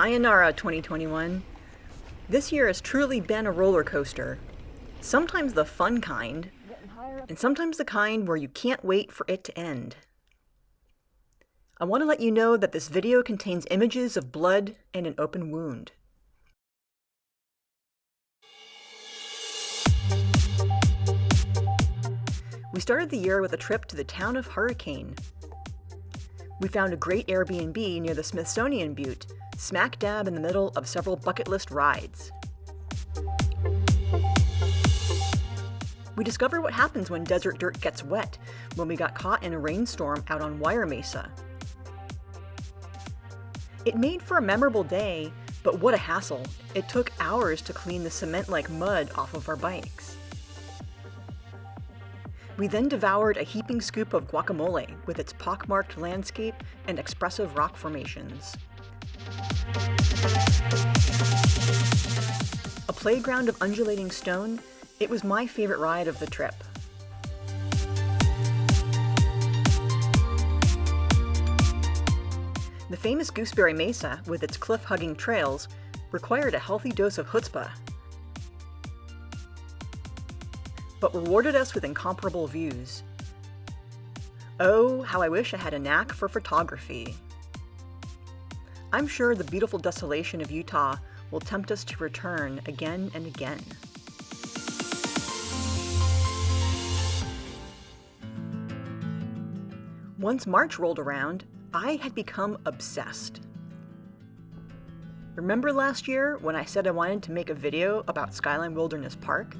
Sayonara 2021. This year has truly been a roller coaster. Sometimes the fun kind, and sometimes the kind where you can't wait for it to end. I want to let you know that this video contains images of blood and an open wound. We started the year with a trip to the town of Hurricane. We found a great Airbnb near the Smithsonian Butte, smack dab in the middle of several bucket list rides. We discovered what happens when desert dirt gets wet when we got caught in a rainstorm out on Wire Mesa. It made for a memorable day, but what a hassle. It took hours to clean the cement-like mud off of our bikes. We then devoured a heaping scoop of guacamole with its pockmarked landscape and expressive rock formations. A playground of undulating stone, it was my favorite ride of the trip. The famous Gooseberry Mesa, with its cliff-hugging trails, required a healthy dose of chutzpah, but rewarded us with incomparable views. Oh, how I wish I had a knack for photography. I'm sure the beautiful desolation of Utah will tempt us to return again and again. Once March rolled around, I had become obsessed. Remember last year when I said I wanted to make a video about Skyline Wilderness Park?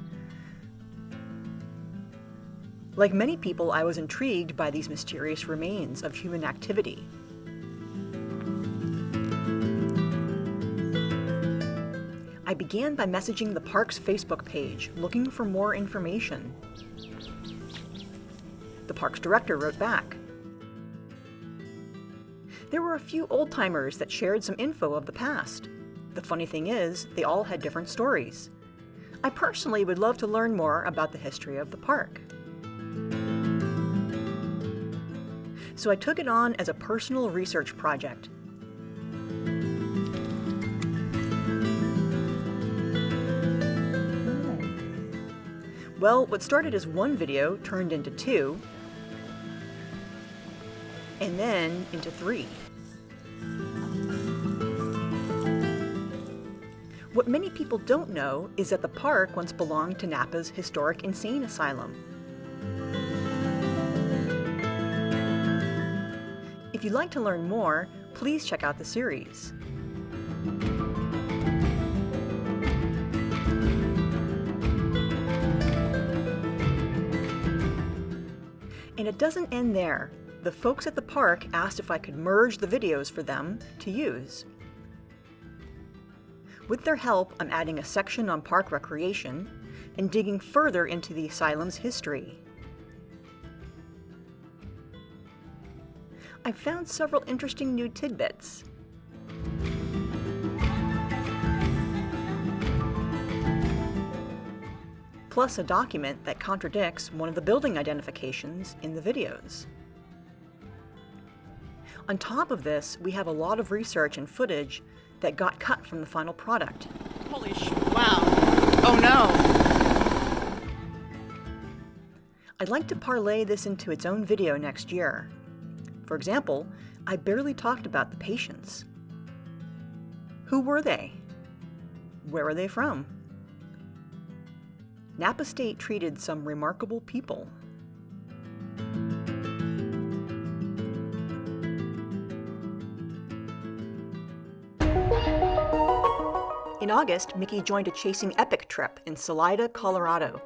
Like many people, I was intrigued by these mysterious remains of human activity. I began by messaging the park's Facebook page, looking for more information. The park's director wrote back. There were a few old-timers that shared some info of the past. The funny thing is, they all had different stories. I personally would love to learn more about the history of the park. So I took it on as a personal research project. Well, what started as one video turned into two, and then into three. What many people don't know is that the park once belonged to Napa's historic insane asylum. If you'd like to learn more, please check out the series. And it doesn't end there. The folks at the park asked if I could merge the videos for them to use. With their help, I'm adding a section on park recreation and digging further into the asylum's history. I found several interesting new tidbits. Plus a document that contradicts one of the building identifications in the videos. On top of this, we have a lot of research and footage that got cut from the final product. Holy wow. Oh no. I'd like to parlay this into its own video next year. For example, I barely talked about the patients. Who were they? Where are they from? Napa State treated some remarkable people. In August, Mickey joined a Chasing Epic trip in Salida, Colorado.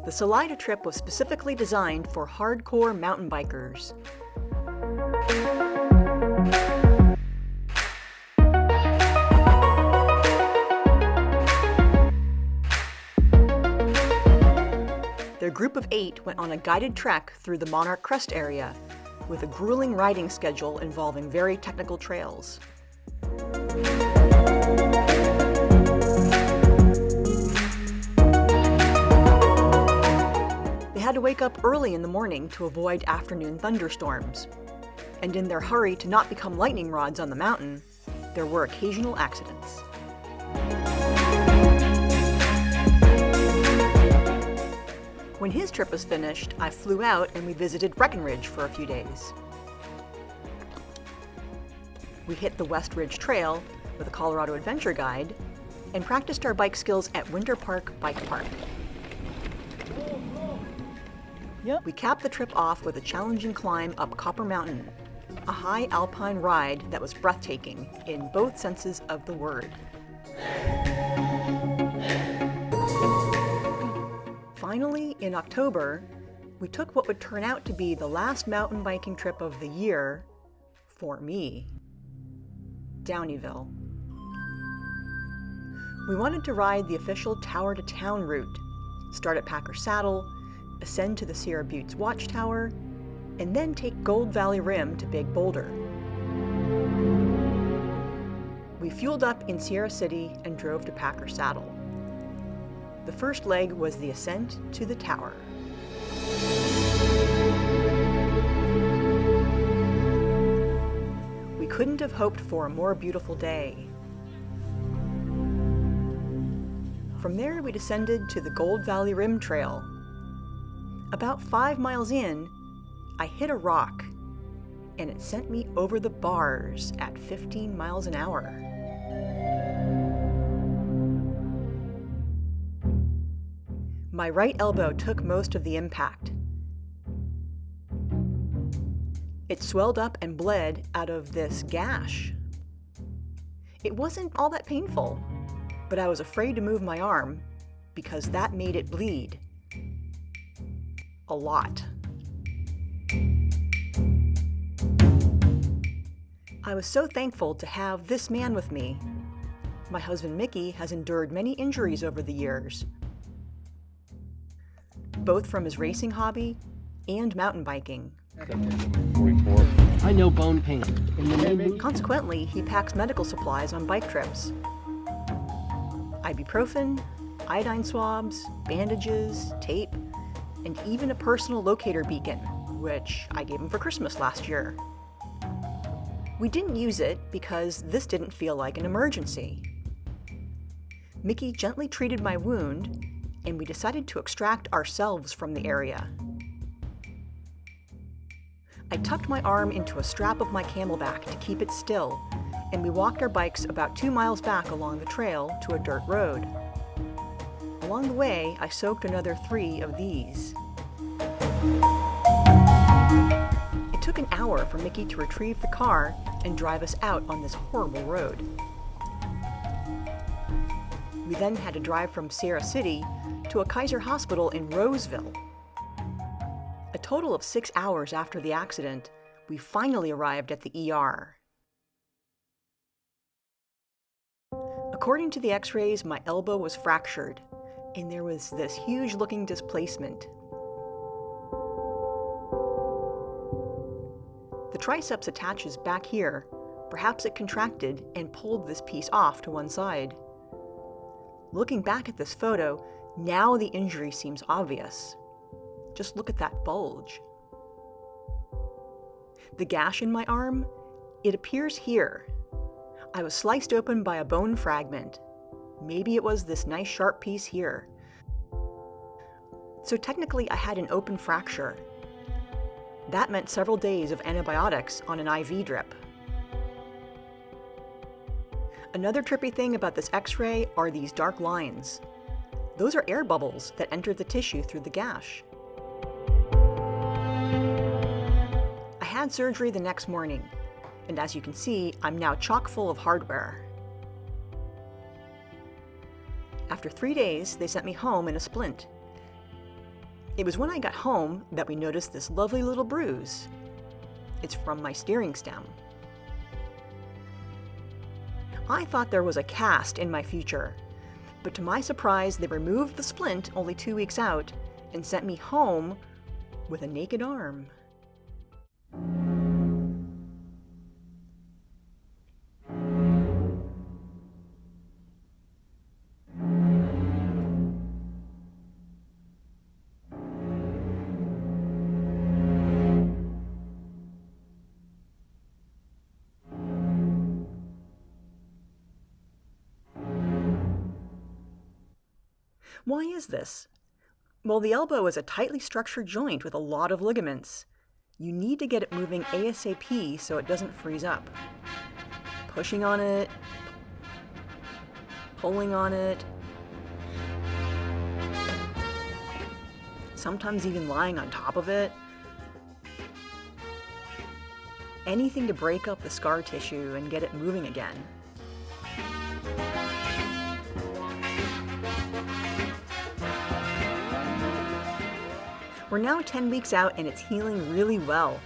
The Salida trip was specifically designed for hardcore mountain bikers. Their group of 8 went on a guided trek through the Monarch Crest area, with a grueling riding schedule involving very technical trails. had to wake up early in the morning to avoid afternoon thunderstorms. And in their hurry to not become lightning rods on the mountain, there were occasional accidents. When his trip was finished, I flew out and we visited Breckenridge for a few days. We hit the West Ridge Trail with a Colorado Adventure guide and practiced our bike skills at Winter Park Bike Park. We capped the trip off with a challenging climb up Copper Mountain, a high alpine ride that was breathtaking in both senses of the word. Finally, in October, we took what would turn out to be the last mountain biking trip of the year, for me, Downieville. We wanted to ride the official Tower to Town route, start at Packer Saddle, ascend to the Sierra Buttes Watchtower, and then take Gold Valley Rim to Big Boulder. We fueled up in Sierra City and drove to Packer Saddle. The first leg was the ascent to the tower. We couldn't have hoped for a more beautiful day. From there, we descended to the Gold Valley Rim Trail. About 5 miles in, I hit a rock, and it sent me over the bars at 15 miles an hour. My right elbow took most of the impact. It swelled up and bled out of this gash. It wasn't all that painful, but I was afraid to move my arm because that made it bleed. A lot. I was so thankful to have this man with me. My husband Mickey has endured many injuries over the years, both from his racing hobby and mountain biking. 44. I know bone pain. Consequently, he packs medical supplies on bike trips. Ibuprofen, iodine swabs, bandages, tape, and even a personal locator beacon, which I gave him for Christmas last year. We didn't use it because this didn't feel like an emergency. Mickey gently treated my wound, and we decided to extract ourselves from the area. I tucked my arm into a strap of my Camelback to keep it still, and we walked our bikes about 2 miles back along the trail to a dirt road. Along the way, I soaked another 3 of these. It took an hour for Mickey to retrieve the car and drive us out on this horrible road. We then had to drive from Sierra City to a Kaiser Hospital in Roseville. A total of 6 hours after the accident, we finally arrived at the ER. According to the x-rays, my elbow was fractured, and there was this huge-looking displacement. The triceps attaches back here. Perhaps it contracted and pulled this piece off to one side. Looking back at this photo, now the injury seems obvious. Just look at that bulge. The gash in my arm, it appears here. I was sliced open by a bone fragment. Maybe it was this nice sharp piece here. So technically I had an open fracture. That meant several days of antibiotics on an IV drip. Another trippy thing about this x-ray are these dark lines. Those are air bubbles that enter the tissue through the gash. I had surgery the next morning, and as you can see, I'm now chock full of hardware. After 3 days, they sent me home in a splint. It was when I got home that we noticed this lovely little bruise. It's from my steering stem. I thought there was a cast in my future, but to my surprise, they removed the splint only 2 weeks out and sent me home with a naked arm. Why is this? Well, the elbow is a tightly structured joint with a lot of ligaments. You need to get it moving ASAP so it doesn't freeze up. Pushing on it, pulling on it, sometimes even lying on top of it. Anything to break up the scar tissue and get it moving again. We're now 10 weeks out and it's healing really well,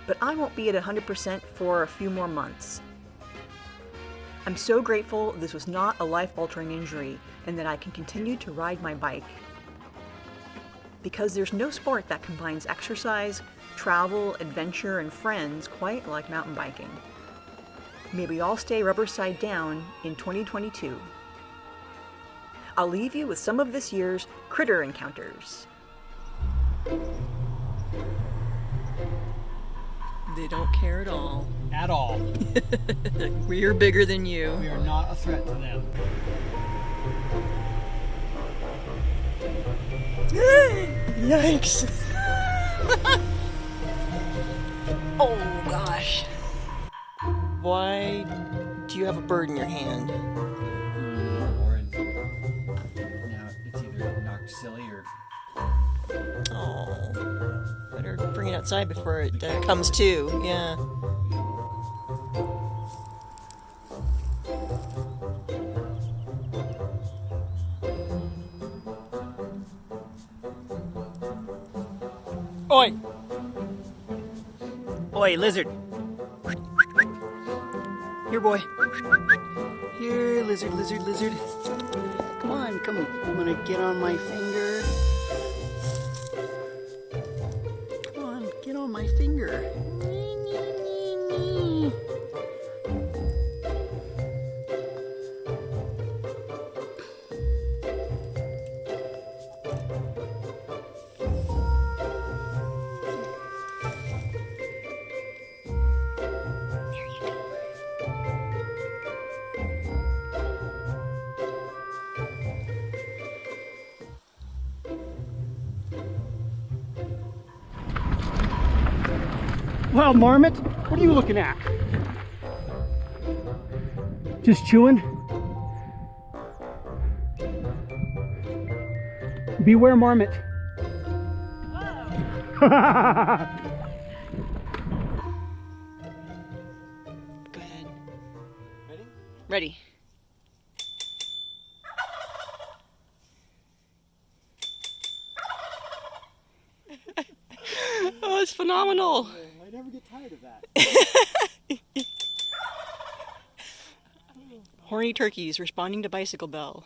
but I won't be at 100% for a few more months. I'm so grateful this was not a life-altering injury and that I can continue to ride my bike. Because there's no sport that combines exercise, travel, adventure, and friends quite like mountain biking. May we all stay rubber side down in 2022. I'll leave you with some of this year's critter encounters. They don't care at all. At all. We're bigger than you. We are not a threat to them. Yikes! Oh gosh. Why do you have a bird in your hand? Now it's either knocked silly or... Oh. Better bring it outside before it comes to. Yeah. Oi! Oi, lizard! Here, boy. Here, lizard, lizard, lizard. Come on, come on. I'm gonna get on my finger. Come on, get on my finger. Well, Marmot, what are you looking at? Just chewing? Beware, Marmot. Go ahead. Ready? Ready. Oh, it's phenomenal. I never get tired of that. Horny turkeys responding to bicycle bell.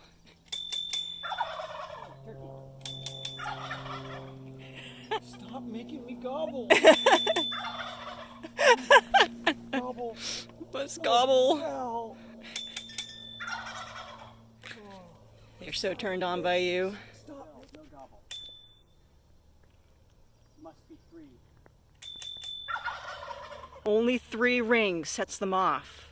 Stop making me gobble. Gobble. Let's gobble. Hell. They're so turned on by you. Stop. No gobble. Must be 3. Only 3 rings sets them off.